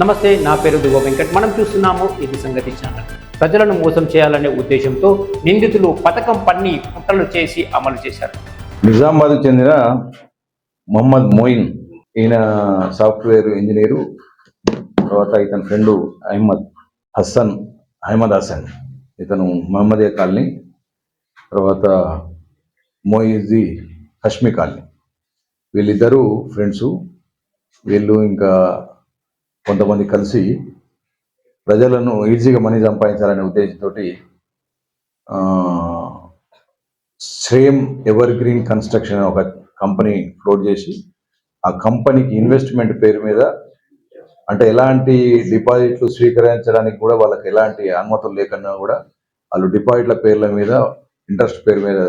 నమస్తే, నా పేరు దివ వెంకట్. మనం చూస్తున్నాము ఇది సంగతి ఛానల్. ప్రజలను మోసం చేయాలనే ఉద్దేశంతో నిందితులు పథకం పన్ని కుట్రలు చేసి అమలు చేశారు. నిజామాబాద్కు చెందిన మొహమ్మద్ మోయిన్, ఈయన సాఫ్ట్వేర్ ఇంజనీరు. తర్వాత ఇతని ఫ్రెండు అహ్మద్ హసన్, ఇతను మహమ్మదియా కాలనీ, తర్వాత మోయిజీ హష్మి కాలనీ. వీళ్ళిద్దరూ ఫ్రెండ్సు. వీళ్ళు ఇంకా కొంతమంది కలిసి ప్రజలను ఈజీగా మనీ సంపాదించాలనే ఉద్దేశంతో శ్రేమ్ ఎవర్ గ్రీన్ కన్స్ట్రక్షన్ అనే ఒక కంపెనీ ఫ్లోట్ చేసి, ఆ కంపెనీకి ఇన్వెస్ట్మెంట్ పేరు మీద, అంటే ఎలాంటి డిపాజిట్లు స్వీకరించడానికి కూడా వాళ్ళకి ఎలాంటి అనుమతులు లేకుండా కూడా వాళ్ళు డిపాజిట్ల పేర్ల మీద, ఇంట్రెస్ట్ పేరు మీద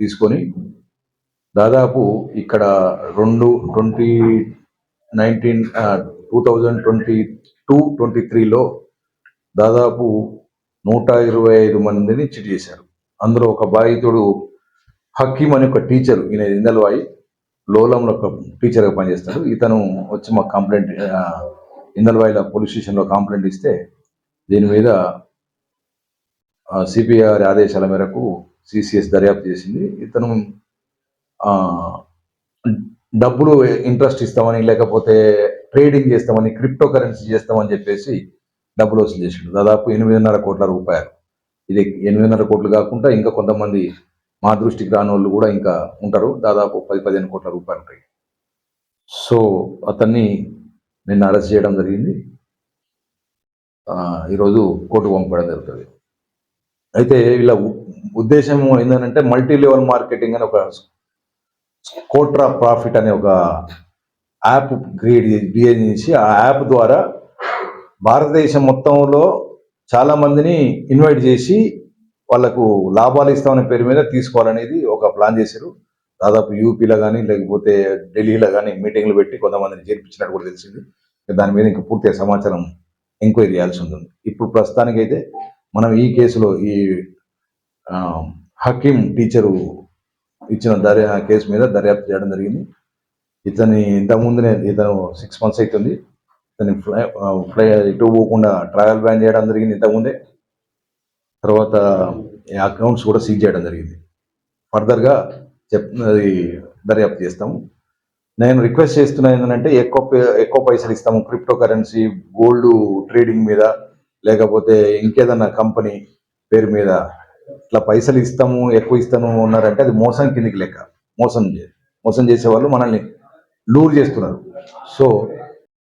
తీసుకొని దాదాపు ఇక్కడ 2022-23లో దాదాపు 125 మందిని చిట్ చేశారు. అందులో ఒక బాధితుడు హకీం అని ఒక టీచర్, ఈయన ఇందల్వాయి లోలంలో ఒక టీచర్గా పనిచేస్తాడు. ఇతను వచ్చి మాకు కంప్లైంట్, ఇందల్వాయిలో పోలీస్ స్టేషన్లో కంప్లైంట్ ఇస్తే దీని మీద సిపిఆర్ ఆదేశాల మేరకు సిసిఎస్ దర్యాప్తు చేసింది. ఇతను డబ్బులు ఇంట్రెస్ట్ ఇస్తామని, లేకపోతే ట్రేడింగ్ చేస్తామని, క్రిప్టో కరెన్సీ చేస్తామని చెప్పేసి డబ్బులు వసూలు చేసిండు. దాదాపు 8.5 కోట్ల రూపాయలు. ఇది 8.5 కోట్లు కాకుండా ఇంకా కొంతమంది మా దృష్టికి రాని వాళ్ళు కూడా ఇంకా ఉంటారు. దాదాపు 10-15 కోట్ల రూపాయలు ఉంటాయి. సో అతన్ని నిన్న అరెస్ట్ చేయడం జరిగింది. ఈరోజు కోర్టుకు పంపడం జరుగుతుంది. అయితే వీళ్ళ ఉద్దేశం ఏంటంటే మల్టీ లెవెల్ మార్కెటింగ్ అని ఒక కోట్రా ప్రాఫిట్ అనే ఒక యాప్ క్రియేట్ చేసి, ఆ యాప్ ద్వారా భారతదేశం మొత్తంలో చాలా మందిని ఇన్వైట్ చేసి వాళ్ళకు లాభాలు ఇస్తామనే పేరు మీద తీసుకోవాలనేది ఒక ప్లాన్ చేశారు. దాదాపు యూపీలో కానీ లేకపోతే ఢిల్లీలో కానీ మీటింగ్లు పెట్టి కొంతమందిని చేర్పించినట్టు కూడా తెలిసింది. దాని మీద ఇంకా పూర్తిగా సమాచారం ఎంక్వైరీ చేయాల్సి ఉంటుంది. ఇప్పుడు ప్రస్తుతానికైతే మనం ఈ కేసులో ఈ హకీం టీచరు ఇచ్చిన కేసు మీద దర్యాప్తు చేయడం జరిగింది. ఇతను 6 months అవుతుంది. ఇతని ఫ్లై ఇటు పోకుండా ట్రావెల్ బ్యాన్ చేయడం జరిగింది ఇంతకుముందే. తర్వాత అకౌంట్స్ కూడా సీజ్ చేయడం జరిగింది. ఫర్దర్గా దర్యాప్తు చేస్తాము. నేను రిక్వెస్ట్ చేస్తున్నా ఏంటంటే ఎక్కువ పైసలు ఇస్తాము క్రిప్టో కరెన్సీ, గోల్డ్ ట్రేడింగ్ మీద, లేకపోతే ఇంకేదన్నా కంపెనీ పేరు మీద ఇట్లా పైసలు ఇస్తాము, ఎక్కువ ఇస్తాము ఉన్నారంటే అది మోసం కిందికి లెక్క. మోసం చేసే వాళ్ళు మనల్ని లూర్ చేస్తున్నారు. సో